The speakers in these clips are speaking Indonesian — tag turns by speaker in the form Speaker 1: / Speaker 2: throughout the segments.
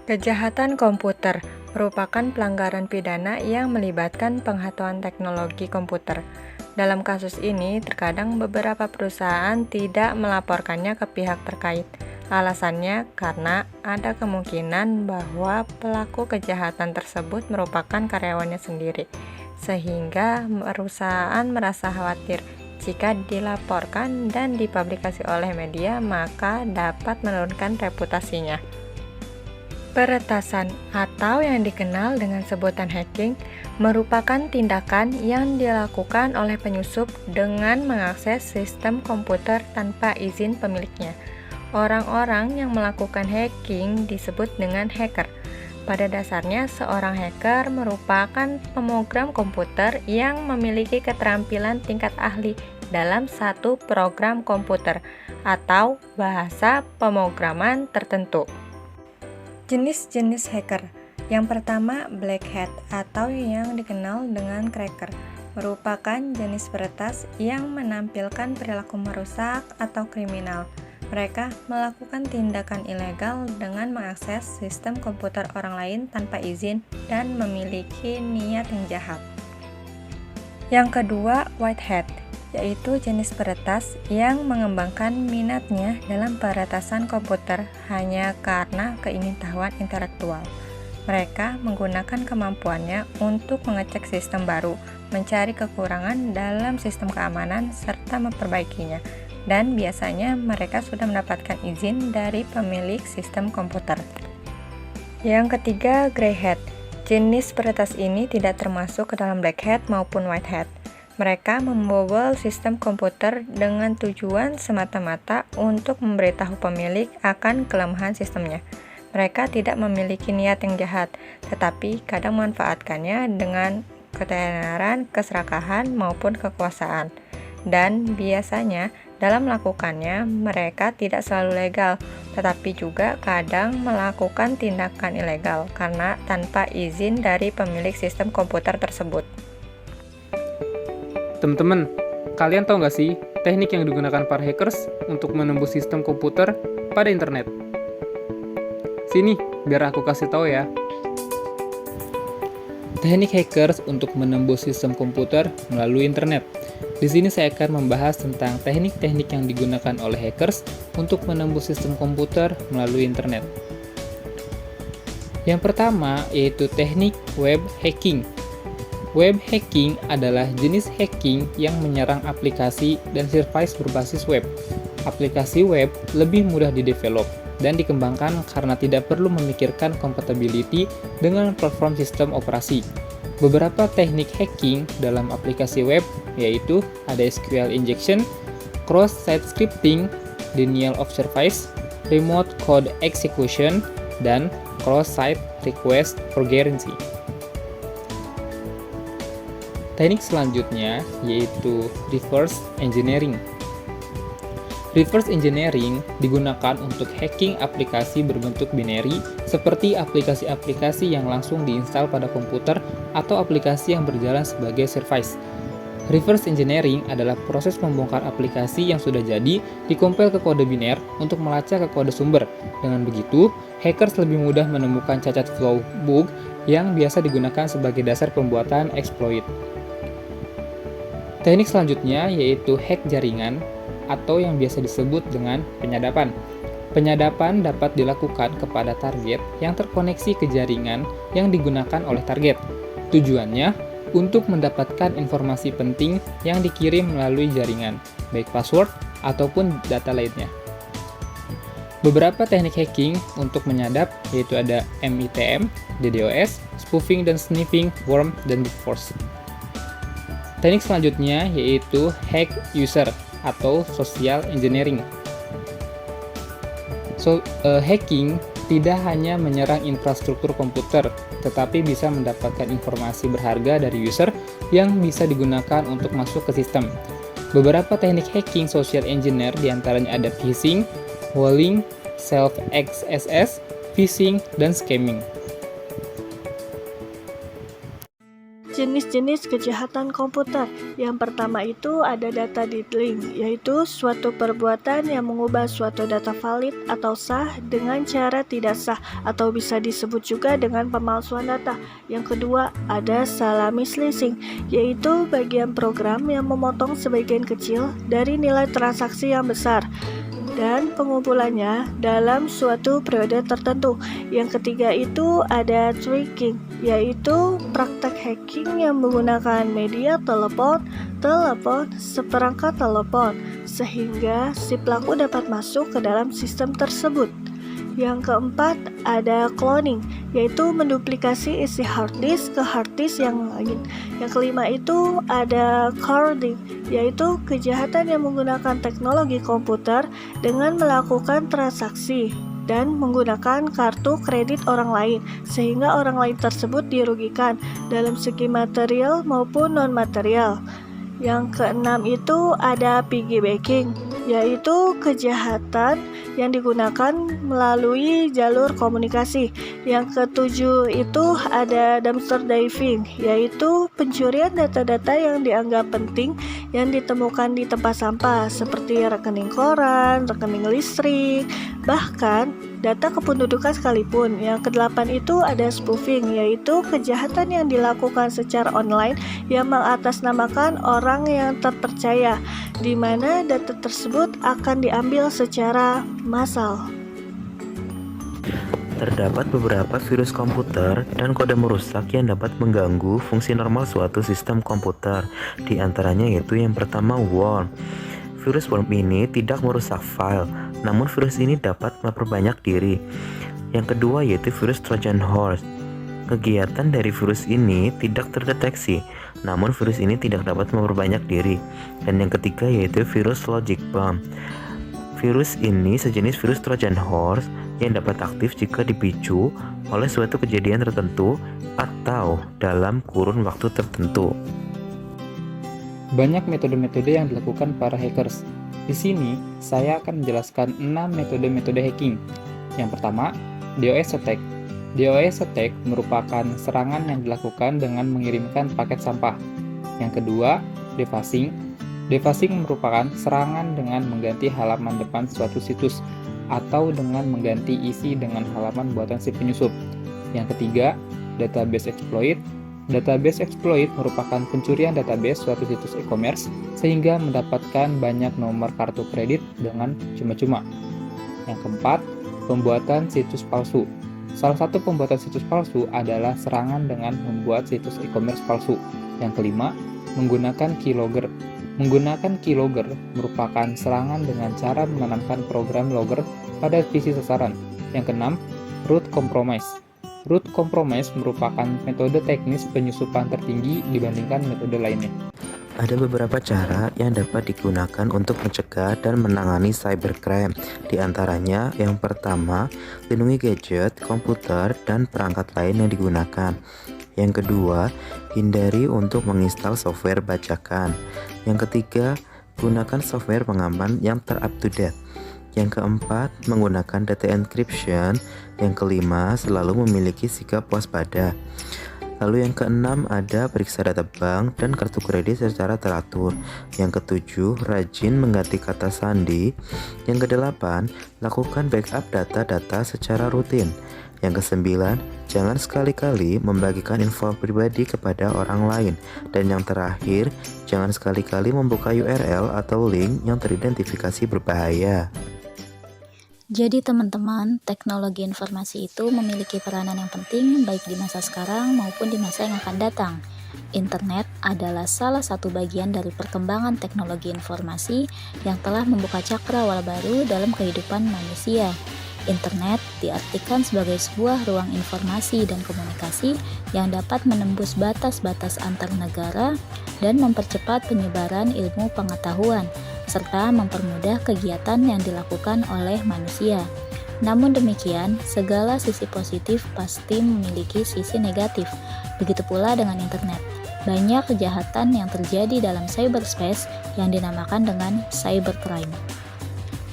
Speaker 1: Kejahatan komputer merupakan pelanggaran pidana yang melibatkan pengetahuan teknologi komputer. Dalam kasus ini, terkadang beberapa perusahaan tidak melaporkannya ke pihak terkait. Alasannya karena ada kemungkinan bahwa pelaku kejahatan tersebut merupakan karyawannya sendiri, sehingga perusahaan merasa khawatir jika dilaporkan dan dipublikasi oleh media, maka dapat menurunkan reputasinya. Peretasan atau yang dikenal dengan sebutan hacking merupakan tindakan yang dilakukan oleh penyusup dengan mengakses sistem komputer tanpa izin pemiliknya. Orang-orang yang melakukan hacking disebut dengan hacker. Pada dasarnya, seorang hacker merupakan pemrogram komputer yang memiliki keterampilan tingkat ahli dalam satu program komputer atau bahasa pemrograman tertentu. Jenis-jenis hacker. Yang pertama, black hat atau yang dikenal dengan cracker, merupakan jenis peretas yang menampilkan perilaku merusak atau kriminal. Mereka melakukan tindakan ilegal dengan mengakses sistem komputer orang lain tanpa izin dan memiliki niat yang jahat. Yang kedua, white hat, yaitu jenis peretas yang mengembangkan minatnya dalam peretasan komputer hanya karena keingintahuan intelektual. Mereka menggunakan kemampuannya untuk mengecek sistem baru, mencari kekurangan dalam sistem keamanan, serta memperbaikinya. Dan biasanya mereka sudah mendapatkan izin dari pemilik sistem komputer. Yang ketiga, gray hat. Jenis peretas ini tidak termasuk ke dalam black hat maupun white hat. Mereka membobol sistem komputer dengan tujuan semata-mata untuk memberitahu pemilik akan kelemahan sistemnya. Mereka tidak memiliki niat yang jahat, tetapi kadang memanfaatkannya dengan ketenaran, keserakahan, maupun kekuasaan. Dan biasanya dalam melakukannya, mereka tidak selalu legal, tetapi juga kadang melakukan tindakan ilegal karena tanpa izin dari pemilik sistem komputer tersebut.
Speaker 2: Teman-teman, kalian tahu nggak sih teknik yang digunakan para hackers untuk menembus sistem komputer pada internet? Sini, biar aku kasih tahu ya. Teknik hackers untuk menembus sistem komputer melalui internet. Di sini saya akan membahas tentang teknik-teknik yang digunakan oleh hackers untuk menembus sistem komputer melalui internet. Yang pertama yaitu teknik web hacking. Web hacking adalah jenis hacking yang menyerang aplikasi dan service berbasis web. Aplikasi web lebih mudah didevelop dan dikembangkan karena tidak perlu memikirkan compatibility dengan platform sistem operasi. Beberapa teknik hacking dalam aplikasi web yaitu ada SQL injection, cross-site scripting, denial of service, remote code execution, dan cross-site request forgery. Teknik selanjutnya yaitu reverse engineering. Reverse engineering digunakan untuk hacking aplikasi berbentuk binary seperti aplikasi-aplikasi yang langsung diinstal pada komputer atau aplikasi yang berjalan sebagai service. Reverse engineering adalah proses membongkar aplikasi yang sudah jadi dikompil ke kode biner untuk melacak ke kode sumber. Dengan begitu, hackers lebih mudah menemukan cacat flow bug yang biasa digunakan sebagai dasar pembuatan exploit. Teknik selanjutnya yaitu hack jaringan atau yang biasa disebut dengan penyadapan. Penyadapan dapat dilakukan kepada target yang terkoneksi ke jaringan yang digunakan oleh target. Tujuannya untuk mendapatkan informasi penting yang dikirim melalui jaringan, baik password ataupun data lainnya. Beberapa teknik hacking untuk menyadap yaitu ada MITM, DDoS, spoofing dan sniffing, worm, dan brute force. Teknik selanjutnya yaitu hack user atau social engineering. Hacking tidak hanya menyerang infrastruktur komputer, tetapi bisa mendapatkan informasi berharga dari user yang bisa digunakan untuk masuk ke sistem. Beberapa teknik hacking social engineer diantaranya ada phishing, walling, self-XSS, phishing, dan scamming.
Speaker 3: jenis-jenis kejahatan komputer. Yang pertama itu ada data deedling, yaitu suatu perbuatan yang mengubah suatu data valid atau sah dengan cara tidak sah atau bisa disebut juga dengan pemalsuan data. Yang kedua ada salami slicing, yaitu bagian program yang memotong sebagian kecil dari nilai transaksi yang besar dan pengumpulannya dalam suatu periode tertentu. Yang ketiga itu ada tracking, yaitu praktek hacking yang menggunakan media telepon, seperangkat telepon, sehingga si pelaku dapat masuk ke dalam sistem tersebut. Yang keempat ada cloning, yaitu menduplikasi isi hard disk ke hard disk yang lain. Yang kelima itu ada carding, yaitu kejahatan yang menggunakan teknologi komputer dengan melakukan transaksi dan menggunakan kartu kredit orang lain, sehingga orang lain tersebut dirugikan dalam segi material maupun non-material. Yang keenam itu ada piggybacking, yaitu kejahatan yang digunakan melalui jalur komunikasi. Yang ketujuh itu ada dumpster diving, yaitu pencurian data-data yang dianggap penting yang ditemukan di tempat sampah seperti rekening koran, rekening listrik, bahkan data kependudukan sekalipun. Yang kedelapan itu ada spoofing, yaitu kejahatan yang dilakukan secara online yang mengatasnamakan orang yang terpercaya, di mana data tersebut akan diambil secara massal.
Speaker 4: Terdapat beberapa virus komputer dan kode merusak yang dapat mengganggu fungsi normal suatu sistem komputer. Di antaranya yaitu yang pertama worm. Virus worm ini tidak merusak file, namun virus ini dapat memperbanyak diri. Yang kedua yaitu virus Trojan Horse. Kegiatan dari virus ini tidak terdeteksi, namun virus ini tidak dapat memperbanyak diri. Dan yang ketiga yaitu virus Logic Bomb. Virus ini sejenis virus Trojan Horse yang dapat aktif jika dipicu oleh suatu kejadian tertentu atau dalam kurun waktu tertentu.
Speaker 2: Banyak metode-metode yang dilakukan para hackers. Di sini, saya akan menjelaskan 6 metode-metode hacking. Yang pertama, DOS attack. DOS attack merupakan serangan yang dilakukan dengan mengirimkan paket sampah. Yang kedua, defuzzing. Defuzzing merupakan serangan dengan mengganti halaman depan suatu situs atau dengan mengganti isi dengan halaman buatan si penyusup. Yang ketiga, database exploit. Database exploit merupakan pencurian database suatu situs e-commerce sehingga mendapatkan banyak nomor kartu kredit dengan cuma-cuma. Yang keempat, pembuatan situs palsu. Salah satu pembuatan situs palsu adalah serangan dengan membuat situs e-commerce palsu. Yang kelima, menggunakan keylogger. Menggunakan keylogger merupakan serangan dengan cara menanamkan program logger pada PC sasaran. Yang keenam, root compromise. Root compromise merupakan metode teknis penyusupan tertinggi dibandingkan metode lainnya.
Speaker 4: Ada beberapa cara yang dapat digunakan untuk mencegah dan menangani cybercrime. Di antaranya, yang pertama, lindungi gadget, komputer, dan perangkat lain yang digunakan. Yang kedua, hindari untuk menginstal software bajakan. Yang ketiga, gunakan software pengaman yang ter-up-to-date. Yang keempat, menggunakan data encryption. Yang kelima, selalu memiliki sikap waspada. Lalu yang keenam ada periksa data bank dan kartu kredit secara teratur. Yang ketujuh, rajin mengganti kata sandi. Yang kedelapan, lakukan backup data-data secara rutin. Yang kesembilan, jangan sekali-kali membagikan info pribadi kepada orang lain. Dan yang terakhir, jangan sekali-kali membuka URL atau link yang teridentifikasi berbahaya.
Speaker 5: Jadi teman-teman, teknologi informasi itu memiliki peranan yang penting baik di masa sekarang maupun di masa yang akan datang. Internet adalah salah satu bagian dari perkembangan teknologi informasi yang telah membuka cakrawala baru dalam kehidupan manusia. Internet diartikan sebagai sebuah ruang informasi dan komunikasi yang dapat menembus batas-batas antar negara dan mempercepat penyebaran ilmu pengetahuan, serta mempermudah kegiatan yang dilakukan oleh manusia. Namun demikian, segala sisi positif pasti memiliki sisi negatif. Begitu pula dengan internet. Banyak kejahatan yang terjadi dalam cyberspace yang dinamakan dengan cybercrime.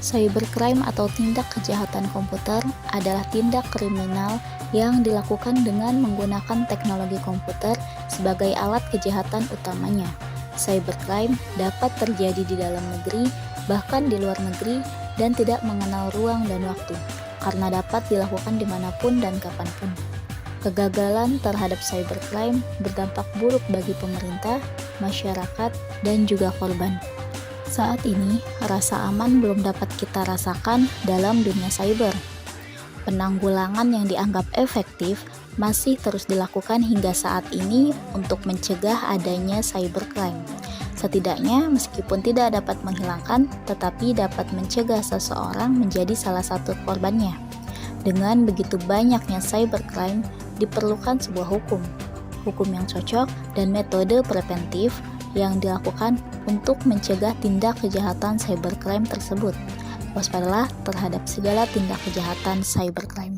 Speaker 5: Cybercrime atau tindak kejahatan komputer adalah tindak kriminal yang dilakukan dengan menggunakan teknologi komputer sebagai alat kejahatan utamanya. Cybercrime dapat terjadi di dalam negeri, bahkan di luar negeri, dan tidak mengenal ruang dan waktu, karena dapat dilakukan dimanapun dan kapanpun. Kegagalan terhadap cybercrime berdampak buruk bagi pemerintah, masyarakat, dan juga korban. Saat ini, rasa aman belum dapat kita rasakan dalam dunia cyber. Penanggulangan yang dianggap efektif masih terus dilakukan hingga saat ini untuk mencegah adanya cybercrime. Setidaknya, meskipun tidak dapat menghilangkan, tetapi dapat mencegah seseorang menjadi salah satu korbannya. Dengan begitu banyaknya cybercrime, diperlukan sebuah hukum yang cocok dan metode preventif yang dilakukan untuk mencegah tindak kejahatan cybercrime tersebut. Waspadalah terhadap segala tindak kejahatan cybercrime.